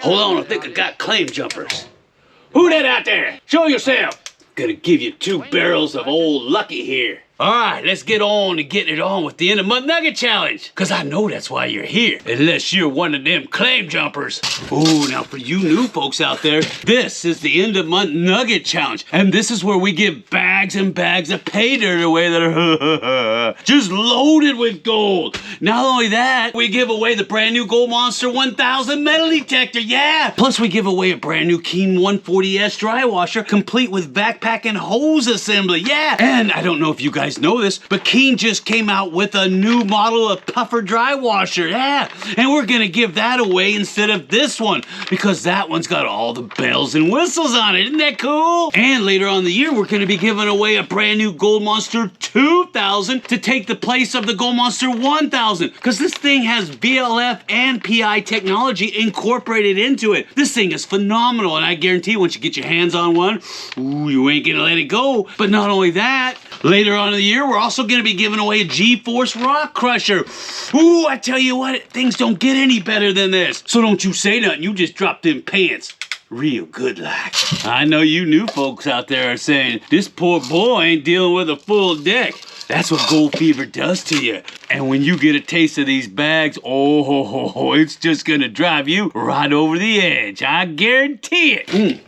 Hold on, I think I got claim jumpers. Who that out there? Show yourself. Gonna give you 2 barrels of old Lucky here. All right, let's get on to getting it on with the end of month Nugget Challenge. Cause I know that's why you're here. Unless you're one of them claim jumpers. Ooh, now for you new folks out there, this is the end of month Nugget Challenge. And this is where we give bags and bags of pay dirt away that are just loaded with gold. Not only that, we give away the brand new Gold Monster 1000 metal detector, yeah! Plus we give away a brand new Keen 140S dry washer complete with backpack and hose assembly, yeah! And I don't know if you guys know this, but Keen just came out with a new model of puffer dry washer, yeah! And we're gonna give that away instead of this one, because that one's got all the bells and whistles on it, isn't that cool? And later on in the year, we're gonna be giving away a brand new Gold Monster 2000 to take the place of the Gold Monster 1000, because this thing has VLF and PI technology incorporated into it. This thing is phenomenal, and I guarantee once you get your hands on one, ooh, you ain't gonna let it go. But not only that, later on in the year, we're also going to be giving away a G-Force Rock Crusher. Ooh, I tell you what, things don't get any better than this. So don't you say nothing, you just drop them pants. Real good luck. I know you new folks out there are saying, this poor boy ain't dealing with a full deck. That's what gold fever does to you. And when you get a taste of these bags, oh, it's just going to drive you right over the edge. I guarantee it.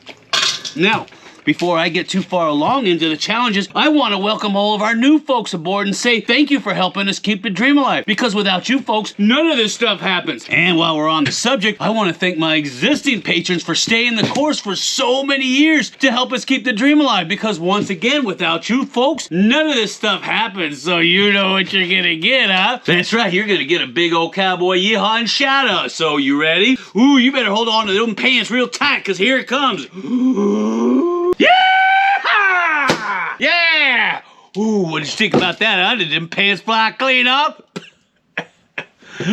Now, before I get too far along into the challenges, I want to welcome all of our new folks aboard and say thank you for helping us keep the dream alive. Because without you folks, none of this stuff happens. And while we're on the subject, I want to thank my existing patrons for staying the course for so many years to help us keep the dream alive. Because once again, without you folks, none of this stuff happens. So you know what you're gonna get, huh? That's right, you're gonna get a big old cowboy yeehaw and shout out. So you ready? Ooh, you better hold on to them pants real tight, because here it comes. Yeah! Yeah! Ooh, what did you think about that, huh? Did them pants fly clean up?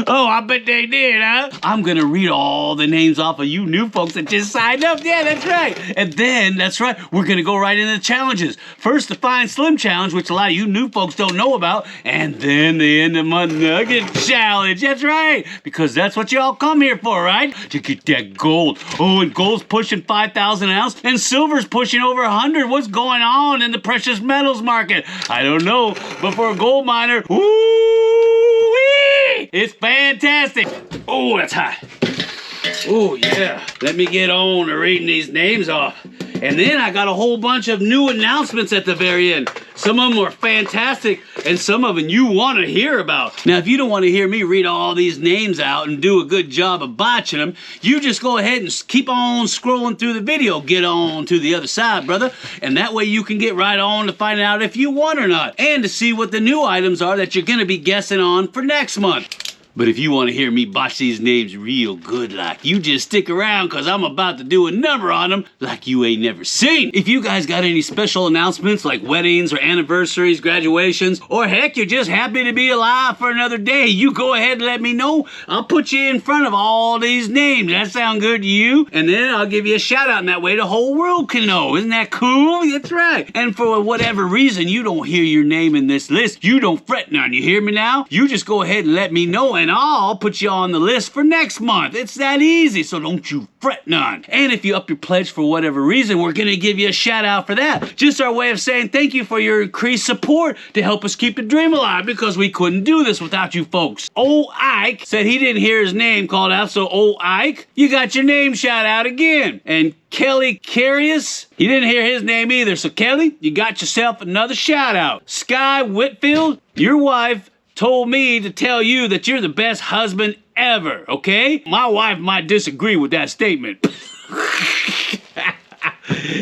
Oh, I bet they did, huh? I'm gonna read all the names off of you new folks that just signed up. Yeah, that's right. And then, that's right, we're gonna go right into the challenges. First, the Fine Slim Challenge, which a lot of you new folks don't know about. And then the End of Month Nugget Challenge. That's right. Because that's what y'all come here for, right? To get that gold. Oh, and gold's pushing 5,000 an ounce, and silver's pushing over 100. What's going on in the precious metals market? I don't know, but for a gold miner, woo-wee! It's fantastic. Oh, that's hot. Oh, yeah. Let me get on to reading these names off. And then I got a whole bunch of new announcements at the very end. Some of them are fantastic, and some of them you want to hear about. Now, if you don't want to hear me read all these names out and do a good job of botching them, you just go ahead and keep on scrolling through the video. Get on to the other side, brother. And that way you can get right on to find out if you won or not, and to see what the new items are that you're going to be guessing on for next month. But if you want to hear me botch these names real good like, you just stick around, because I'm about to do a number on them like you ain't never seen. If you guys got any special announcements like weddings or anniversaries, graduations, or heck, you're just happy to be alive for another day, you go ahead and let me know. I'll put you in front of all these names. That sound good to you? And then I'll give you a shout out, and that way the whole world can know. Isn't that cool? That's right. And for whatever reason you don't hear your name in this list, you don't fret none. You hear me now? You just go ahead and let me know, and I'll put you on the list for next month. It's that easy, so don't you fret none. And if you up your pledge for whatever reason, we're gonna give you a shout out for that. Just our way of saying thank you for your increased support to help us keep the dream alive, because we couldn't do this without you folks. Old Ike said he didn't hear his name called out, so old Ike, you got your name shout out again. And Kelly Carius, he didn't hear his name either, so Kelly, you got yourself another shout out. Sky Whitfield, your wife told me to tell you that you're the best husband ever, okay? My wife might disagree with that statement.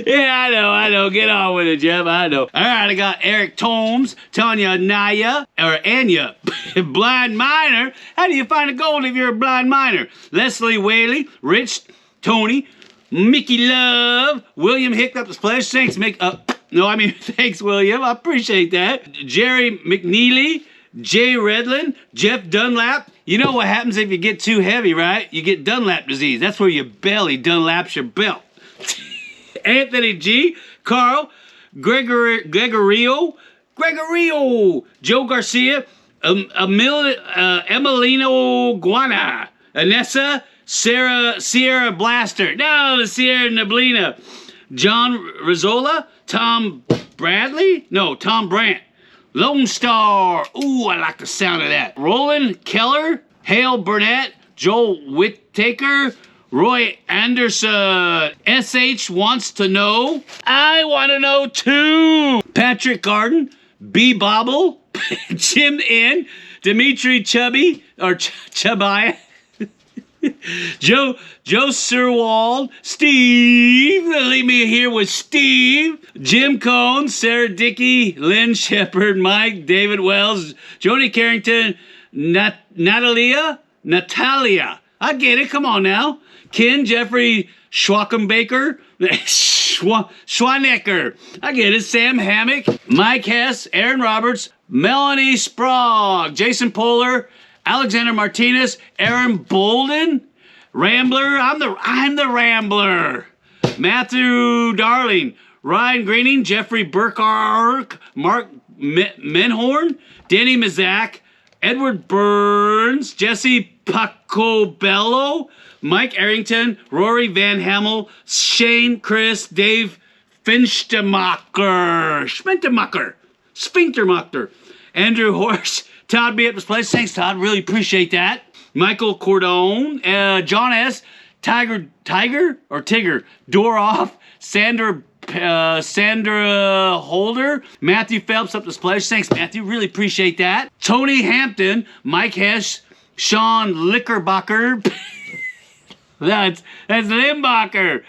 Yeah, I know. Get on with it, Jeff. I know. All right, I got Eric Tomes, Tanya Naya, or Anya, blind miner. How do you find a gold if you're a blind miner? Leslie Whaley, Rich, Tony, Mickey Love, William Hiccup, Splash. Thanks, thanks, William. I appreciate that. Jerry McNeely, Jay Redland, Jeff Dunlap. You know what happens if you get too heavy, right? You get Dunlap disease. That's where your belly Dunlaps your belt. Anthony G, Carl, Gregorio, Joe Garcia, Emilino Guana, Anessa, Sierra Blaster. No, Sierra Neblina. John Rizzola. Tom Bradley. No, Tom Brandt. Lone Star. Ooh, I like the sound of that. Roland Keller. Hale Burnett. Joel Whittaker. Roy Anderson. SH wants to know. I want to know too. Patrick Garden. B. Bobble. Jim N. Dimitri Chubby. Or Chubby. Joe Sirwald, Steve, leave me here with Steve, Jim Cohn, Sarah Dickey, Lynn Shepard, Mike, David Wells, Joni Carrington, Natalia, I get it, come on now, Ken, Jeffrey Schwackenbaker, Schwanecker, I get it, Sam Hammock, Mike Hess, Aaron Roberts, Melanie Sprague, Jason Poehler, Alexander Martinez, Aaron Bolden, Rambler, I'm the Rambler, Matthew Darling, Ryan Greening, Jeffrey Burkhardt, Mark Menhorn, Danny Mazak, Edward Burns, Jesse Pacobello, Mike Arrington, Rory Van Hamel, Shane Chris, Dave Sphintermacher, Andrew Horst, Todd B. at this place. Thanks, Todd. Really appreciate that. Michael Cordone, John S. Tigger, Doroff, Sandra Holder, Matthew Phelps up this place. Thanks, Matthew. Really appreciate that. Tony Hampton, Mike Hesh, Sean Lickerbacher. That's Limbacher.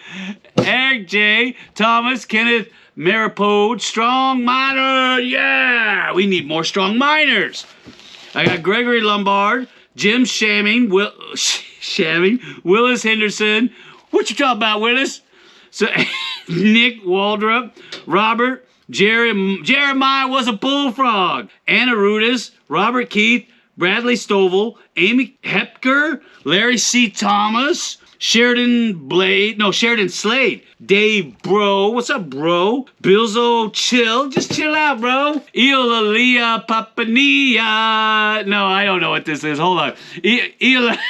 Eric J. Thomas, Kenneth Maripode, Strong Miner. Yeah, we need more strong miners. I got Gregory Lombard, Jim Shamming, Willis Henderson. What you talking about, Willis? So Nick Waldrop, Robert, Jeremiah was a bullfrog, Anna Rudis, Robert Keith, Bradley Stovall, Amy Hepker, Larry C. Thomas, Sheridan Slade, Dave Bro, what's up, bro? Bilzo Chill, just chill out, bro. Eulalia Papania, no, I don't know what this is, hold on. Eulalia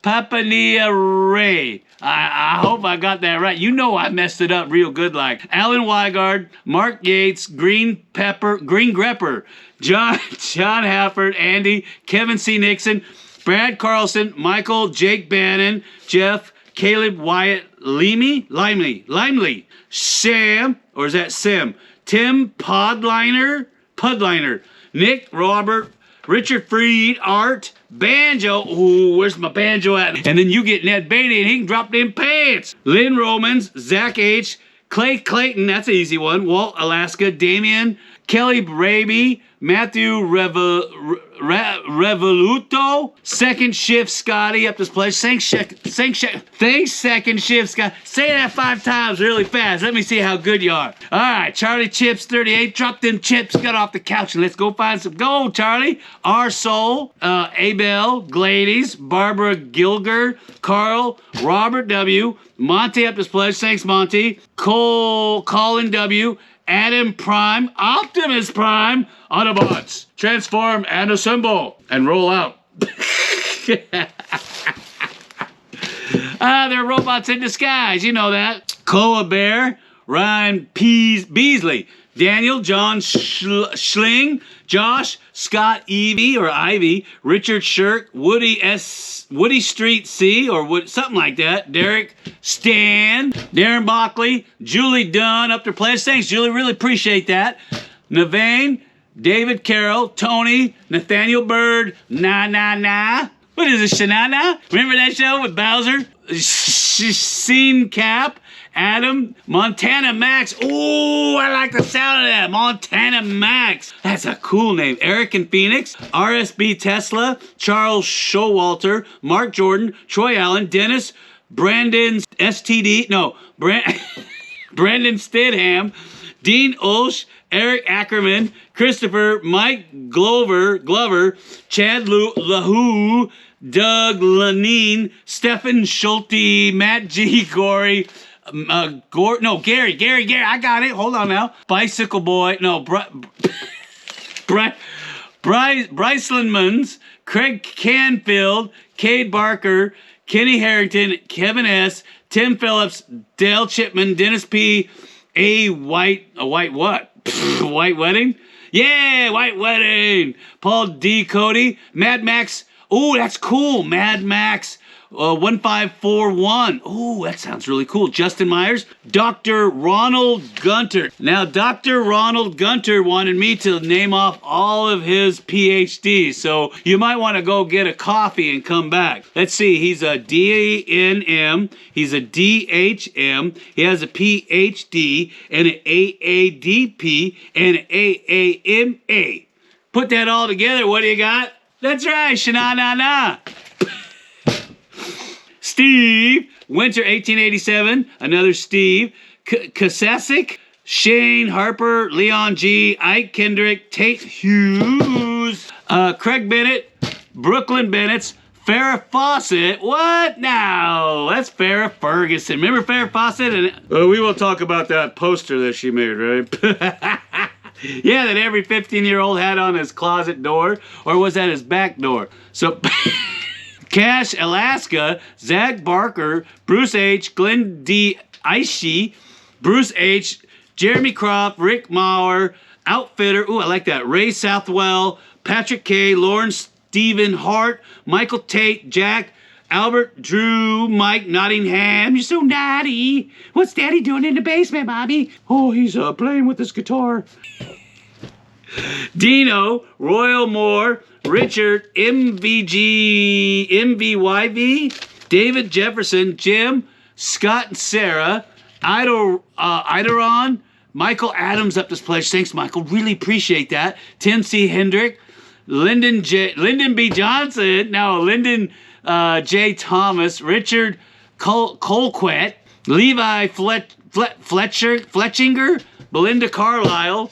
Papania Ray. I hope I got that right. You know I messed it up real good like. Alan Weigard, Mark Yates, Green Grepper, John Hafford, Andy, Kevin C. Nixon, Brad Carlson, Michael, Jake Bannon, Jeff, Caleb Wyatt, Limely, Sam, or is that Sim? Tim Pudliner, Nick, Robert, Richard Freed, Art, Banjo. Ooh, where's my banjo at? And then you get Ned Beatty and he can drop them pants. Lynn Romans, Zach H, Clay Clayton, that's an easy one. Walt Alaska, Damien, Kelly Raby, Matthew Revoluto, Second Shift Scotty up this place. Thanks Second Shift Scotty. Say that 5 times really fast. Let me see how good you are. All right, Charlie Chips 38. Drop them chips, get off the couch, and let's go find some gold, Charlie. R Soul, Abel, Glades, Barbara Gilger, Carl, Robert W, Monty up this place. Thanks, Monty. Colin W, Adam Prime, Optimus Prime, Autobots, transform and assemble and roll out. They're robots in disguise, you know that. Koa Bear, Ryan Beasley, Daniel, John Schling, Josh, Scott Ivy, Richard Shirk, Woody Street C, or something like that, Derek Stan, Darren Bockley, Julie Dunn up their place. Thanks, Julie, really appreciate that. Navane, David Carroll, Tony, Nathaniel Bird, Nah. What is this, Shanana? Remember that show with Bowser? Scene Cap, Adam, Montana Max. Ooh, I like the sound of that. Montana Max. That's a cool name. Eric and Phoenix, RSB Tesla, Charles Showalter, Mark Jordan, Troy Allen, Dennis, Brandon Brandon Stidham, Dean Ulsh, Eric Ackerman, Christopher, Mike Glover, Chad Lahoo, Doug Lanine, Stephen Schulte, Matt G. Gary, I got it. Hold on now. Bicycle Boy, Bryce Lindmans, Craig Canfield, Cade Barker, Kenny Harrington, Kevin S., Tim Phillips, Dale Chipman, Dennis P., a white what? White Wedding? Yeah, White Wedding. Paul D. Cody, Mad Max. Oh, that's cool. Mad Max 1541. Oh, that sounds really cool. Justin Myers. Dr. Ronald Gunter. Now, Dr. Ronald Gunter wanted me to name off all of his PhDs, so you might want to go get a coffee and come back. Let's see. He's a DNM. He's a DHM. He has a PhD and an AADP and an AAMA. Put that all together, what do you got? That's right, Shana-na-na. Steve, Winter 1887, another Steve, Kasasic, Shane Harper, Leon G, Ike Kendrick, Tate Hughes, Craig Bennett, Brooklyn Bennett, Farrah Fawcett. What now? That's Farrah Ferguson. Remember Farrah Fawcett? And we will talk about that poster that she made, right? Yeah, that every 15-year-old had on his closet door, or was that his back door? So, Cash Alaska, Zach Barker, Bruce H., Glenn D. Ishii, Bruce H., Jeremy Croft, Rick Maurer, Outfitter, ooh, I like that, Ray Southwell, Patrick K., Lawrence Stephen Hart, Michael Tate, Jack, Albert, Drew, Mike Nottingham. You're so naughty. What's Daddy doing in the basement, Mommy? Oh, he's playing with his guitar. Dino, Royal Moore, Richard, MVYV, David Jefferson, Jim, Scott and Sarah, Idaron, Michael Adams up this pledge. Thanks, Michael. Really appreciate that. Tim C. Hendrick, Lyndon B. Johnson, no, Lyndon J. Thomas, Richard Colquett, Levi Fletchinger, Belinda Carlisle,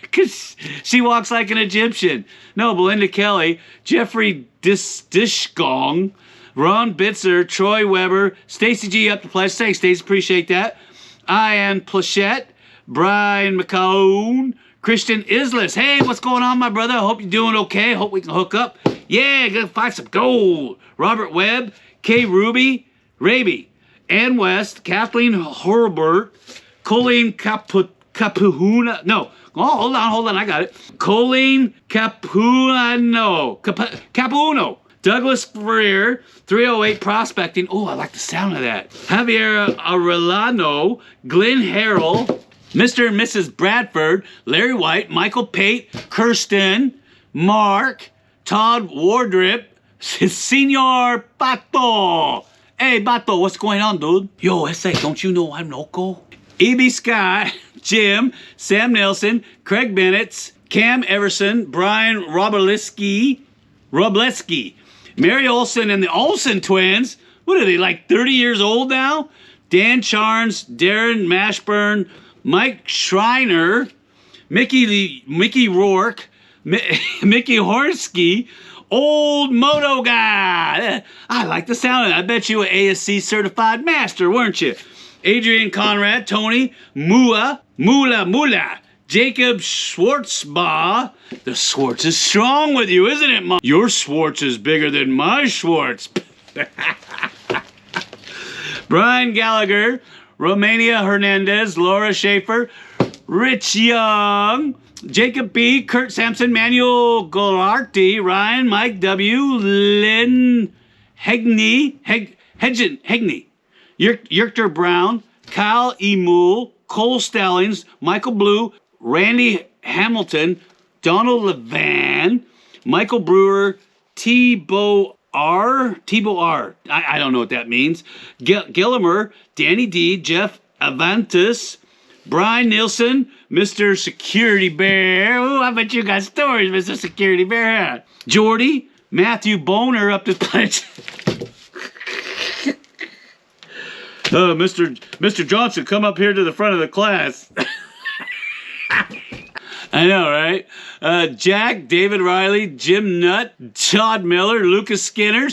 because she walks like an Egyptian. No, Belinda Kelly, Jeffrey Dishgong, Ron Bitzer, Troy Weber, Stacy G. up to pledge. Thanks, Stacy. Appreciate that. Ian Plachette, Brian McCone, Christian Islis. Hey, what's going on, my brother? I hope you're doing okay. Hope we can hook up. Yeah, gonna find some gold. Robert Webb, Kay Ruby, Raby, Ann West, Kathleen Herbert, Colleen Capuhuna. No, oh, hold on, I got it. Colleen Capuno. Douglas Freer, 308 Prospecting. Oh, I like the sound of that. Javier Arellano, Glenn Harrell, Mr. and Mrs. Bradford, Larry White, Michael Pate, Kirsten, Mark, Todd Wardrip, Senor Bato. Hey, Bato, what's going on, dude? Yo, ese, don't you know I'm loco? E.B. Sky, Jim, Sam Nelson, Craig Bennett, Cam Everson, Brian Robleski, Mary Olson and the Olsen twins. What are they, like 30 years old now? Dan Charns, Darren Mashburn, Mike Schreiner, Mickey Rourke, Mickey Horsky, Old Moto Guy. I like the sound of that. I bet you an ASC certified master, weren't you? Adrian Conrad, Tony, Mula, Jacob Schwartzbaugh. The Schwartz is strong with you, isn't it, Mom? Your Schwartz is bigger than my Schwartz. Brian Gallagher, Romania Hernandez, Laura Schaefer, Rich Young, Jacob B., Kurt Sampson, Manuel Golarty, Ryan, Mike W., Lynn Hegney, Yerter Brown, Kyle E. Moole, Cole Stallings, Michael Blue, Randy Hamilton, Donald Levan, Michael Brewer, Tebow R. I don't know what that means. Gillimer, Danny D., Jeff Avantis, Brian Nielsen, Mr. Security Bear. Ooh, I bet you got stories, Mr. Security Bear. Jordy, Matthew Boner up to pledge. Mr. Johnson, come up here to the front of the class. I know, right? Jack, David Riley, Jim Nutt, Todd Miller, Lucas Skinner,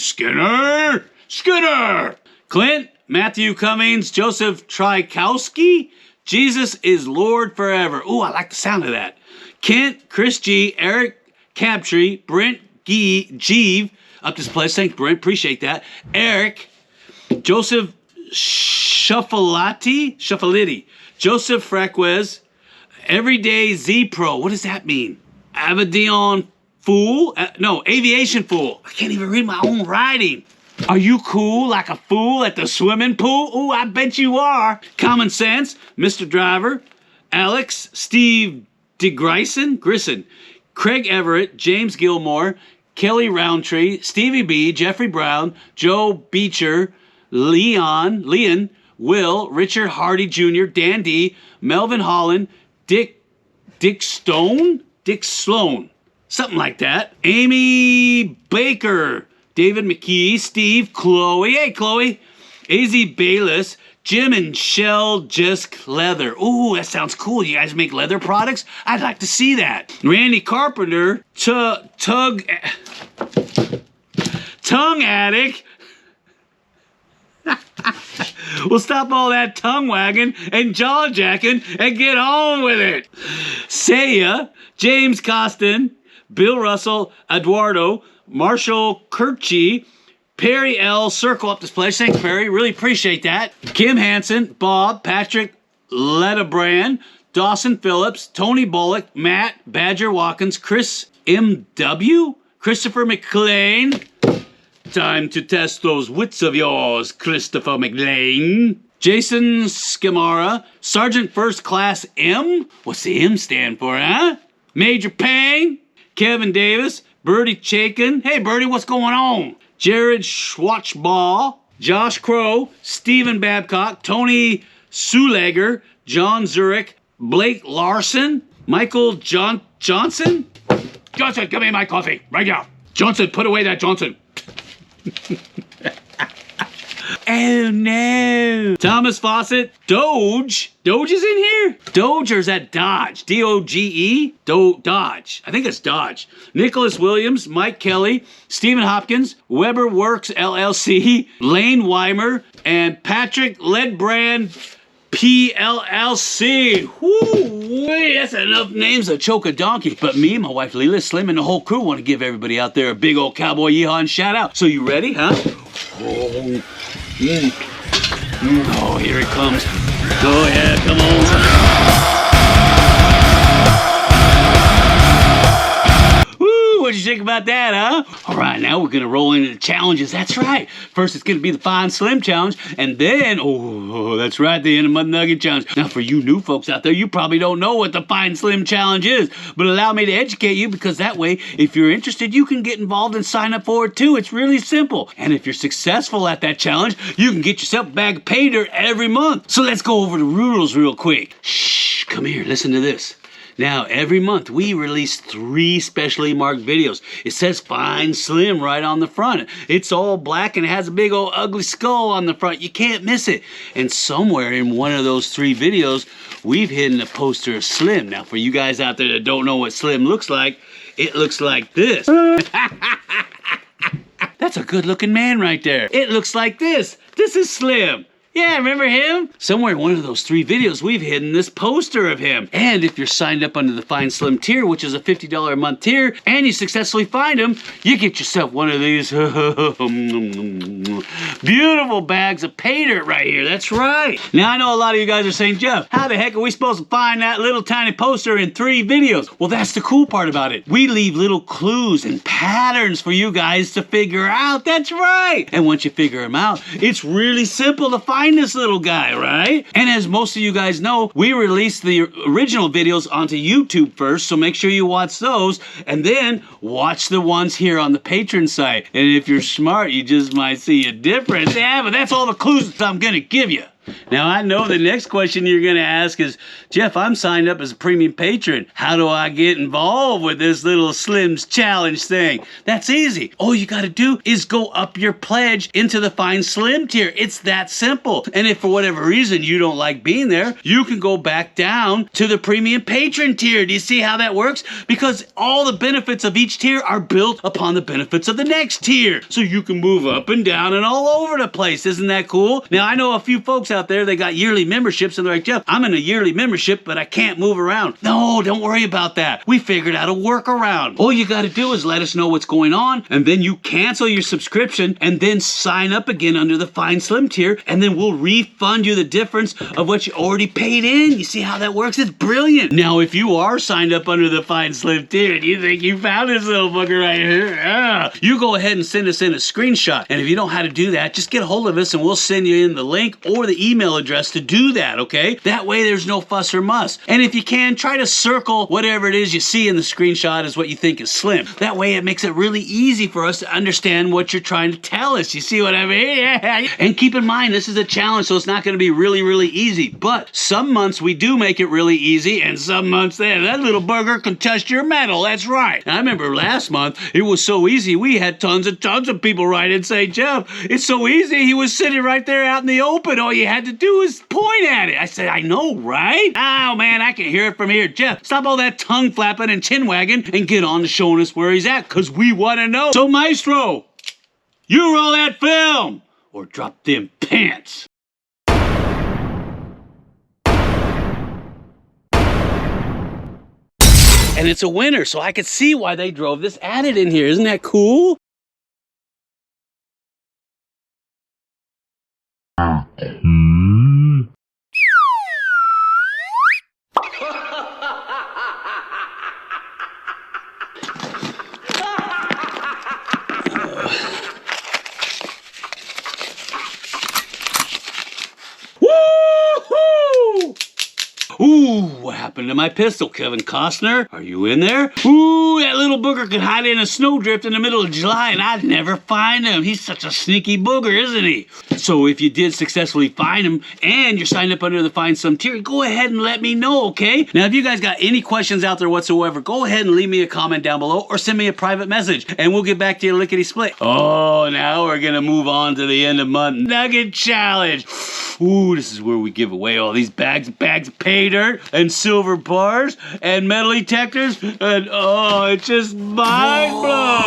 Clint, Matthew Cummings, Joseph Trykowski, Jesus is Lord forever. Ooh, I like the sound of that. Kent, Chris G, Eric Cabtree, Brent Jeeve up this place. Thanks, Brent. Appreciate that. Eric, Joseph Shuffalati, Joseph Fraquez, Everyday Z Pro. What does that mean? Avadion Fool? No, Aviation Fool. I can't even read my own writing. Are you cool like a fool at the swimming pool? Ooh, I bet you are. Common Sense, Mr. Driver, Alex, Steve Grisson, Craig Everett, James Gilmore, Kelly Roundtree, Stevie B, Jeffrey Brown, Joe Beecher, Leon, Will, Richard Hardy Jr., Dan D, Melvin Holland, Dick Sloan, something like that. Amy Baker, David McKee, Steve, Chloe, hey Chloe, AZ Bayless, Jim and Shell Jisk Leather. Ooh, that sounds cool. You guys make leather products? I'd like to see that. Randy Carpenter, Tongue Addict. We'll stop all that tongue wagging and jaw jacking and get on with it. Saya, James Costin, Bill Russell, Eduardo, Marshall Kirchie, Perry L. Circle up this place. Thanks, Perry. Really appreciate that. Kim Hansen, Bob, Patrick Ledebrand, Dawson Phillips, Tony Bullock, Matt, Badger Watkins, Chris M.W., Christopher McLean. Time to test those wits of yours, Christopher McLean. Jason Skimara, Sergeant First Class M. What's the M stand for, huh? Major Payne, Kevin Davis, Bertie Chaikin. Hey, Bertie, what's going on? Jared Schwartzball, Josh Crow, Stephen Babcock, Tony Suleger, John Zurich, Blake Larson, Michael Johnson? Johnson, give me my coffee, right now. Johnson, put away that Johnson. Oh no. Thomas Fawcett, Doge is in here? Doge or is that Dodge? D-O-G-E? Dodge. I think it's Dodge. Nicholas Williams, Mike Kelly, Stephen Hopkins, Weber Works LLC, Lane Weimer, and Patrick Ledbrand PLLC. Whoo, that's enough names to choke a donkey. But me, my wife Leela, Slim, and the whole crew want to give everybody out there a big old cowboy yeehaw and shout out. So you ready, huh? Oh, here it comes. Oh yeah, come on. What'd you think about that, huh? All right, now we're gonna roll into the challenges. That's right. First, it's gonna be the Fine Slim Challenge, and then, oh, that's right, the Enema Nugget Challenge. Now, for you new folks out there, you probably don't know what the Fine Slim Challenge is, but allow me to educate you, because that way, if you're interested, you can get involved and sign up for it too. It's really simple. And if you're successful at that challenge, you can get yourself a bag of pay dirt every month. So let's go over the rules real quick. Shh, come here, listen to this. Now, every month, we release 3 specially marked videos. It says Fine Slim right on the front. It's all black and it has a big old ugly skull on the front. You can't miss it. And somewhere in one of those 3 videos, we've hidden a poster of Slim. Now, for you guys out there that don't know what Slim looks like, it looks like this. That's a good-looking man right there. It looks like this. This is Slim. Yeah, remember him? Somewhere in one of those 3 videos, we've hidden this poster of him. And if you're signed up under the Fine Slim tier, which is a $50 a month tier, and you successfully find him, you get yourself one of these beautiful bags of pay dirt right here. That's right. Now, I know a lot of you guys are saying, Jeff, how the heck are we supposed to find that little tiny poster in 3 videos? Well, that's the cool part about it. We leave little clues and patterns for you guys to figure out. That's right. And once you figure them out, it's really simple to find this little guy, right? And as most of you guys know, we release the original videos onto YouTube first, so make sure you watch those, and then watch the ones here on the Patreon site. And if you're smart, you just might see a difference. Yeah, but that's all the clues I'm gonna give you. Now, I know the next question you're going to ask is, Jeff, I'm signed up as a premium patron. How do I get involved with this little Slim's Challenge thing? That's easy. All you got to do is go up your pledge into the Fine Slim tier. It's that simple. And if for whatever reason you don't like being there, you can go back down to the premium patron tier. Do you see how that works? Because all the benefits of each tier are built upon the benefits of the next tier. So you can move up and down and all over the place. Isn't that cool? Now, I know a few folks out there, they got yearly memberships, and they're like, Jeff, I'm in a yearly membership, but I can't move around. No, don't worry about that. We figured out a workaround. All you got to do is let us know what's going on, and then you cancel your subscription, and then sign up again under the Fine Slim tier, and then we'll refund you the difference of what you already paid in. You see how that works? It's brilliant. Now, if you are signed up under the Fine Slim tier, and you think you found this little fucker right here, you go ahead and send us in a screenshot. And if you don't know how to do that, just get a hold of us, and we'll send you in the link or the email address to do that, okay? That way there's no fuss or muss. And if you can, try to circle whatever it is you see in the screenshot as what you think is slim. That way it makes it really easy for us to understand what you're trying to tell us. You see what I mean? Yeah. And keep in mind, this is a challenge, so it's not going to be really, really easy. But some months we do make it really easy, and some months that little burger can touch your metal. That's right. And I remember last month, it was so easy, we had tons of people write in and say, Jeff, it's so easy. He was sitting right there out in the open. All you had to do was point at it. I said, I know, right? Oh, man, I can hear it from here. Jeff, stop all that tongue flapping and chin wagging and get on to showing us where he's at, because we want to know. So, Maestro, you roll that film or drop them pants. And it's a winner, so I could see why they drove this added in here. Isn't that cool? Ooh, what happened to my pistol, Kevin Costner? Are you in there? Ooh, that little booger could hide in a snowdrift in the middle of July and I'd never find him. He's such a sneaky booger, isn't he? So if you did successfully find him and you're signed up under the Find Some tier, go ahead and let me know, okay? Now, if you guys got any questions out there whatsoever, go ahead and leave me a comment down below or send me a private message and we'll get back to you lickety-split. Oh, now we're gonna move on to the end of month Nugget Challenge. Ooh, this is where we give away all these bags of pay dirt and silver bars and metal detectors, and oh, it's just mind-blowing.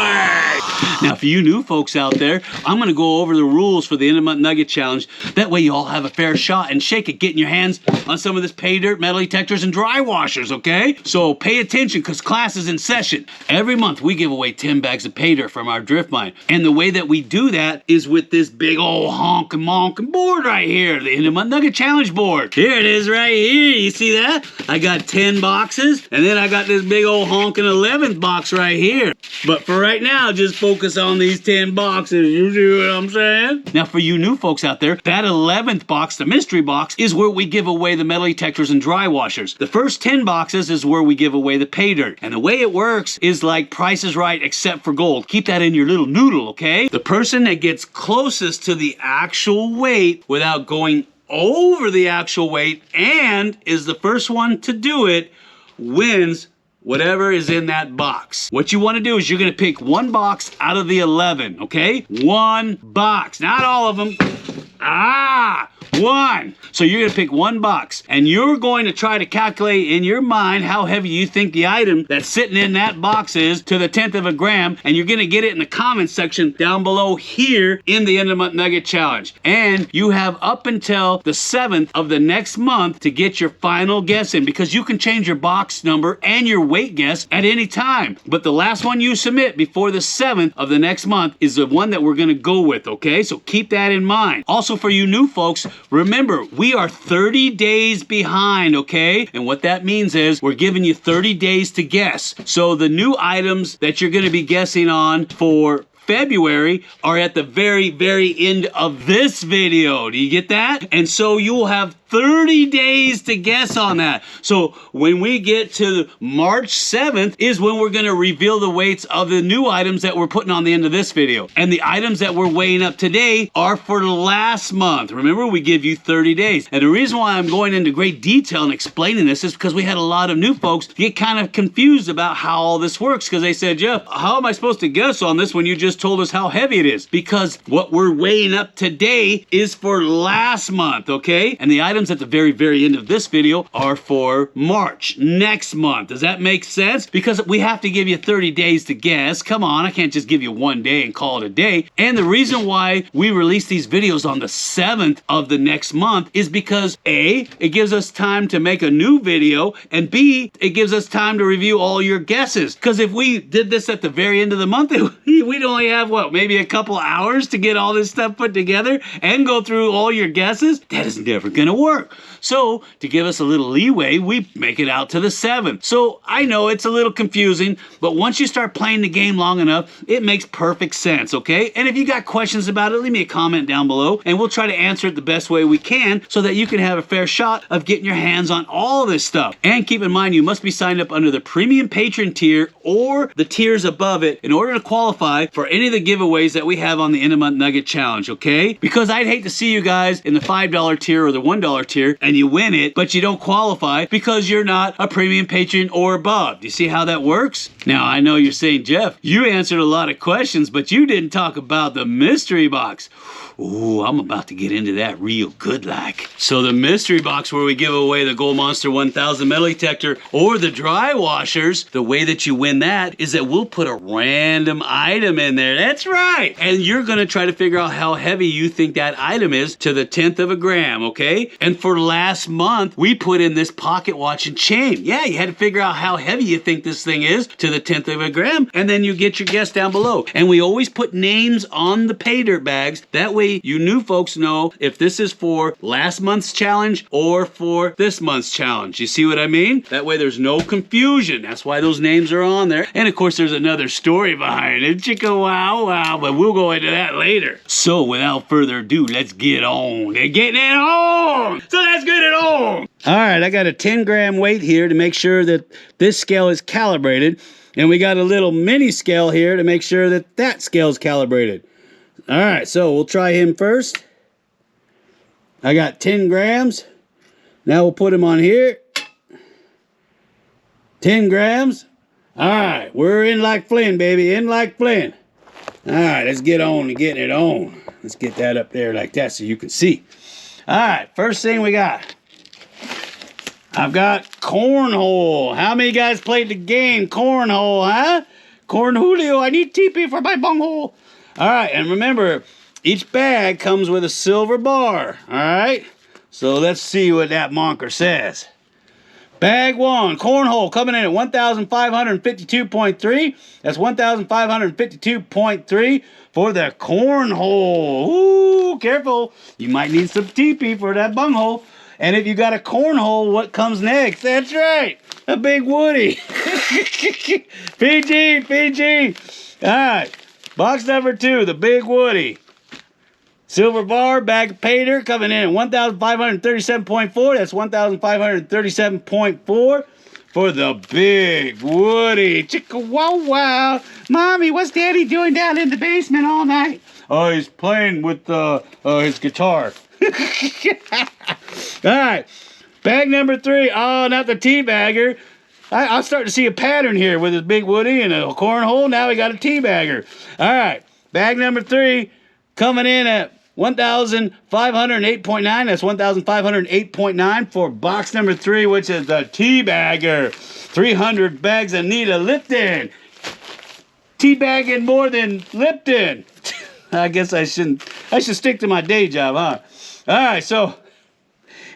Now, for you new folks out there, I'm going to go over the rules for the end of month Nugget Challenge. That way you all have a fair shot and shake it, getting your hands on some of this pay dirt, metal detectors, and dry washers, okay? So pay attention, because class is in session. Every month we give away 10 bags of pay dirt from our drift mine. And the way that we do that is with this big old honkin' board right here, the end of month Nugget Challenge board. Here it is right here. You see that? I got 10 boxes, and then I got this big old honkin' 11th box right here. But for right now, just focus on these 10 boxes. You see what I'm saying? Now, for you new folks out there, that 11th box, the mystery box, is where we give away the metal detectors and dry washers. The first 10 boxes is where we give away the pay dirt. And the way it works is like Price is Right except for gold. Keep that in your little noodle, okay? The person that gets closest to the actual weight without going over the actual weight and is the first one to do it wins whatever is in that box. What you want to do is you're going to pick one box out of the 11, okay? One box, not all of them. One. So you're going to pick one box, and you're going to try to calculate in your mind how heavy you think the item that's sitting in that box is to the 10th of a gram, and you're going to get it in the comment section down below here in the End of Month Nugget Challenge. And you have up until the 7th of the next month to get your final guess in, because you can change your box number and your weight guess at any time. But the last one you submit before the 7th of the next month is the one that we're going to go with, okay? So keep that in mind. Also, for you new folks, remember, we are 30 days behind, okay? And what that means is we're giving you 30 days to guess. So the new items that you're going to be guessing on for February are at the very, very end of this video. Do you get that? And so you'll have 30 days to guess on that. So when we get to March 7th is when we're going to reveal the weights of the new items that we're putting on the end of this video. And the items that we're weighing up today are for last month. Remember, we give you 30 days. And the reason why I'm going into great detail and explaining this is because we had a lot of new folks get kind of confused about how all this works, because they said, Jeff, how am I supposed to guess on this when you just just told us how heavy it is, because what we're weighing up today is for last month, okay? And the items at the very, very end of this video are for March, next month. Does that make sense? Because we have to give you 30 days to guess. Come on, I can't just give you one day and call it a day. And the reason why we release these videos on the 7th of the next month is because A, it gives us time to make a new video, and B, it gives us time to review all your guesses. Because if we did this at the very end of the month, we'd only have, what, maybe a couple hours to get all this stuff put together and go through all your guesses? That is never gonna work. So, to give us a little leeway, we make it out to the 7th. So, I know it's a little confusing, but once you start playing the game long enough, it makes perfect sense, okay? And if you got questions about it, leave me a comment down below, and we'll try to answer it the best way we can so that you can have a fair shot of getting your hands on all this stuff. And keep in mind, you must be signed up under the premium patron tier or the tiers above it in order to qualify for any of the giveaways that we have on the End of Month Nugget Challenge, okay? Because I'd hate to see you guys in the $5 tier or the $1 tier and you win it, but you don't qualify because you're not a premium patron or above. Do you see how that works? Now, I know you're saying, Jeff, you answered a lot of questions, but you didn't talk about the mystery box. Ooh, I'm about to get into that real good like. So the mystery box where we give away the Gold Monster 1000 metal detector or the dry washers, the way that you win that is that we'll put a random item in there. That's right. And you're gonna try to figure out how heavy you think that item is to the 10th of a gram, okay? And for last month, we put in this pocket watch and chain. Yeah, you had to figure out how heavy you think this thing is to the 10th of a gram, and then you get your guess down below. And we always put names on the pay dirt bags. That way you new folks know if this is for last month's challenge or for this month's challenge. You see what I mean? That way there's no confusion. That's why those names are on there. And of course there's another story behind it. Chicka wow wow, but we'll go into that later. So without further ado, let's get on. They're getting it on! So let's get it on! Alright, I got a 10-gram weight here to make sure that this scale is calibrated. And we got a little mini scale here to make sure that that scale is calibrated. Alright, so we'll try him first. I got 10 grams. Now we'll put him on here. 10 grams. Alright, we're in like Flynn, baby. In like Flynn. Alright, let's get on to getting it on. Let's get that up there like that so you can see. Alright, first thing we got. I've got cornhole. How many guys played the game cornhole, huh? Cornholio, I need TP for my bunghole. Alright, and remember, each bag comes with a silver bar. Alright? So let's see what that monker says. Bag 1, cornhole, coming in at 1,552.3. That's 1,552.3 for the cornhole. Ooh, careful. You might need some TP for that bunghole. And if you got a cornhole, what comes next? That's right, a big woody. PG, PG. Alright. Box number 2, the Big Woody. Silver bar, bag of pay dirt coming in at 1,537.4. That's 1,537.4 for the Big Woody. Chicka wow wow. Mommy, what's Daddy doing down in the basement all night? Oh, he's playing with his guitar. Alright, bag number 3. Oh, not the tea bagger. I'm starting to see a pattern here with this Big Woody and a cornhole. Now we got a tea bagger. All right, bag number 3 coming in at 1,508.9. That's 1,508.9 for box number 3, which is the tea bagger. 300 bags of Nita Lipton. Tea bagging more than Lipton. I guess I should stick to my day job, huh? All right, so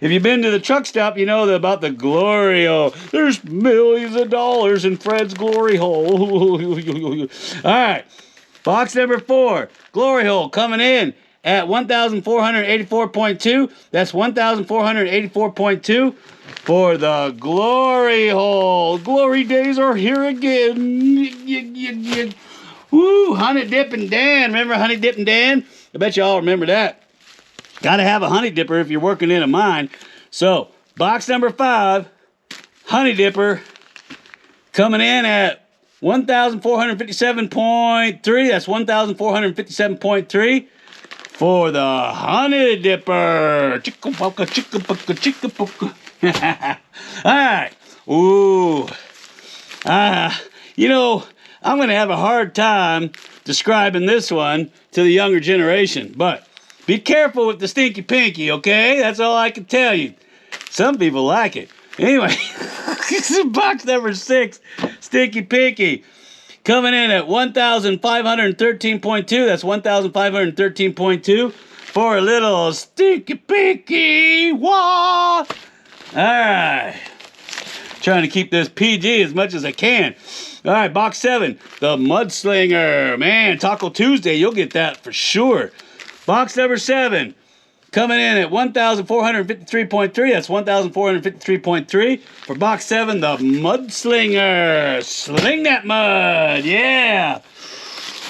if you've been to the truck stop, you know about the glory hole. There's millions of dollars in Fred's glory hole. All right, box number 4, glory hole coming in at 1,484.2. That's 1,484.2 for the glory hole. Glory days are here again. Woo, Honey Dippin' Dan. Remember Honey Dippin' Dan? I bet you all remember that. Gotta have a honey dipper if you're working in a mine. So, box number 5, honey dipper, coming in at 1,457.3. That's 1,457.3 for the honey dipper. Chicka-pucka, chicka-pucka, chicka-pucka. All right. Ooh. You know, I'm going to have a hard time describing this one to the younger generation. But be careful with the Stinky Pinky, okay? That's all I can tell you. Some people like it. Anyway, this is box number 6, Stinky Pinky. Coming in at 1,513.2. That's 1,513.2 for a little Stinky Pinky. Wah! All right. Trying to keep this PG as much as I can. All right, box 7, the Mudslinger. Man, Taco Tuesday, you'll get that for sure. Box number 7, coming in at 1,453.3. That's 1,453.3 for box 7, the Mudslinger. Sling that mud, yeah.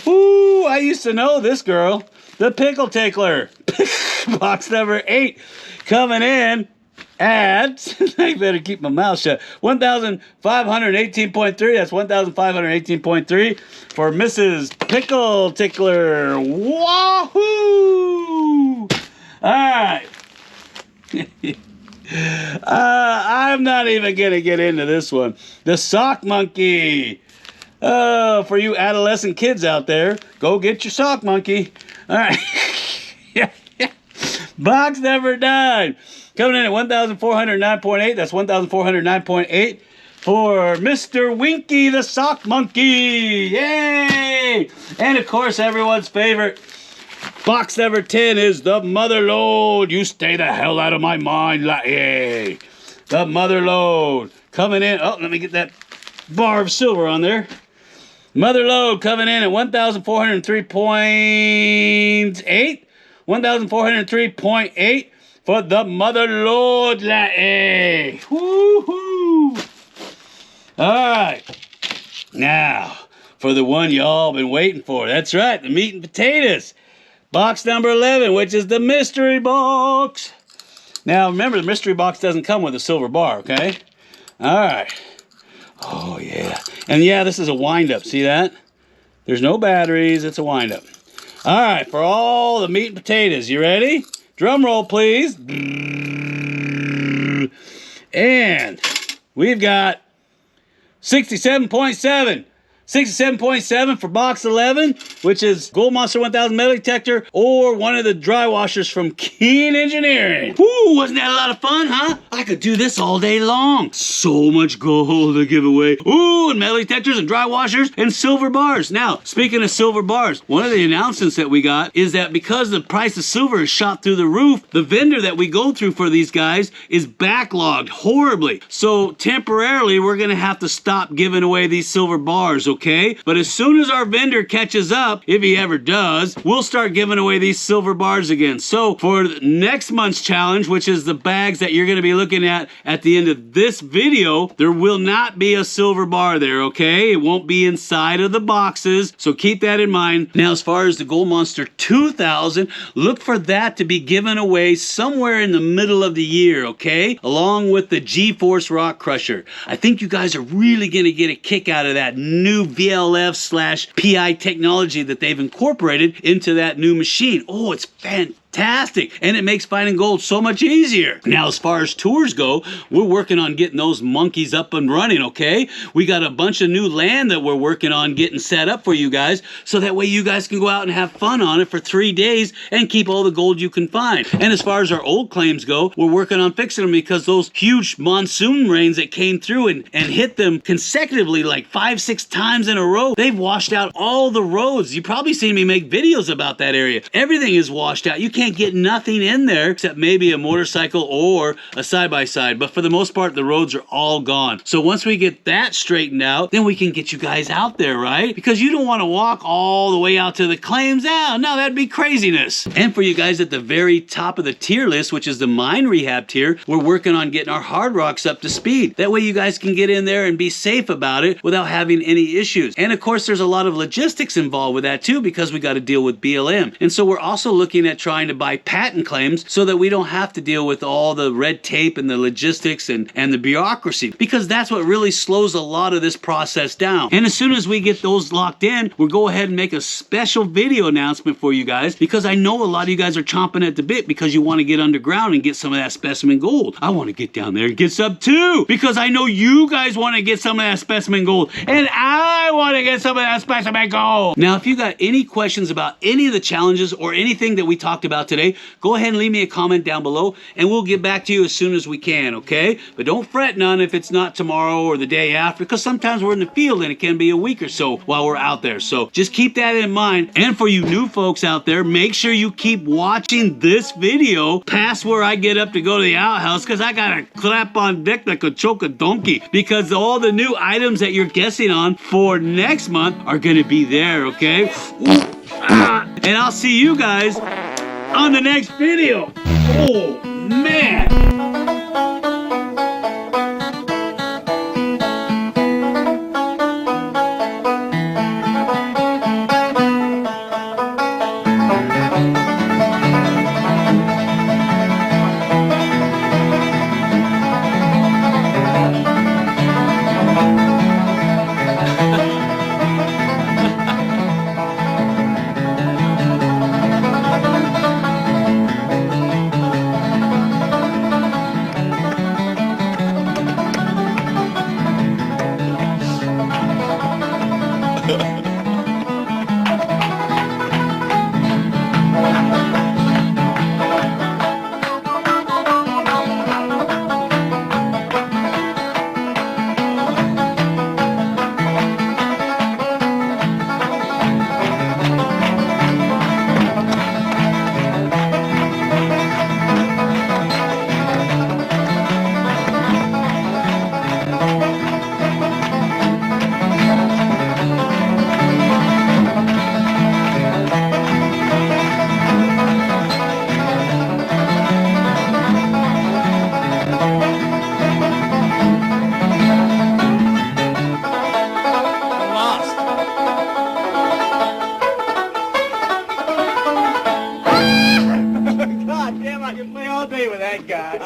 Ooh, I used to know this girl, the Pickle Tickler. Box number 8, coming in at, I better keep my mouth shut, 1,518.3. That's 1,518.3 for Mrs. Pickle Tickler. Wahoo! All right. I'm not even going to get into this one. The Sock Monkey. Oh, for you adolescent kids out there, go get your Sock Monkey. All right. Box number 9. Coming in at 1,409.8. That's 1,409.8 for Mr. Winky the Sock Monkey. Yay! And of course, everyone's favorite. Box number 10 is the Motherlode. You stay the hell out of my mind. Yay! The Motherlode. Coming in. Oh, let me get that bar of silver on there. Motherlode coming in at 1,403.8. 1,403.8 for the Motherlode. Woo-hoo! All right. Now, for the one y'all been waiting for. That's right, the meat and potatoes. Box number 11, which is the mystery box. Now, remember, the mystery box doesn't come with a silver bar, okay? All right. Oh, yeah. And yeah, this is a wind-up. See that? There's no batteries. It's a wind-up. All right, for all the meat and potatoes. You ready? Drum roll, please. And we've got 67.7. 67.7 for box 11, which is Gold Monster 1000 metal detector or one of the dry washers from Keen Engineering. Woo, wasn't that a lot of fun, huh? I could do this all day long. So much gold to give away. Ooh, and metal detectors and dry washers and silver bars. Now, speaking of silver bars, one of the announcements that we got is that because the price of silver is shot through the roof, the vendor that we go through for these guys is backlogged horribly. So temporarily, we're gonna have to stop giving away these silver bars, okay? But as soon as our vendor catches up, if he ever does, we'll start giving away these silver bars again. So for next month's challenge, which is the bags that you're going to be looking at the end of this video, there will not be a silver bar there, okay? It won't be inside of the boxes, so keep that in mind. Now, as far as the Gold Monster 2000, look for that to be given away somewhere in the middle of the year, okay? Along with the G-Force Rock Crusher. I think you guys are really going to get a kick out of that new VLF/PI technology that they've incorporated into that new machine. Oh, it's fantastic. And it makes finding gold so much easier. Now, as far as tours go, we're working on getting those monkeys up and running, okay? We got a bunch of new land that we're working on getting set up for you guys, so that way you guys can go out and have fun on it for 3 days and keep all the gold you can find. And as far as our old claims go, we're working on fixing them because those huge monsoon rains that came through and hit them consecutively like 5-6 times in a row, they've washed out all the roads. You've probably seen me make videos about that area. Everything is washed out. You can't get nothing in there except maybe a motorcycle or a side-by-side, but for the most part the roads are all gone. So once we get that straightened out, then we can get you guys out there, right? Because you don't want to walk all the way out to the claims out. No, that'd be craziness. And for you guys at the very top of the tier list, which is the mine rehab tier, we're working on getting our hard rocks up to speed. That way you guys can get in there and be safe about it without having any issues. And of course there's a lot of logistics involved with that too, because we got to deal with BLM. And so we're also looking at trying to to buy patent claims so that we don't have to deal with all the red tape and the logistics and the bureaucracy, because that's what really slows a lot of this process down. And as soon as we get those locked in, we'll go ahead and make a special video announcement for you guys, because I know a lot of you guys are chomping at the bit because you want to get underground and get some of that specimen gold. I want to get down there and get some too, because I know you guys want to get some of that specimen gold, and I want to get some of that specimen gold. Now, if you got any questions about any of the challenges or anything that we talked about today, go ahead and leave me a comment down below, and we'll get back to you as soon as we can, okay? But don't fret none if it's not tomorrow or the day after, because sometimes we're in the field and it can be a week or so while we're out there. So just keep that in mind. And for you new folks out there, make sure you keep watching this video past where I get up to go to the outhouse, because I gotta clap on deck like a choke a donkey, because all the new items that you're guessing on for next month are gonna be there, okay? And I'll see you guys on the next video. Oh, man.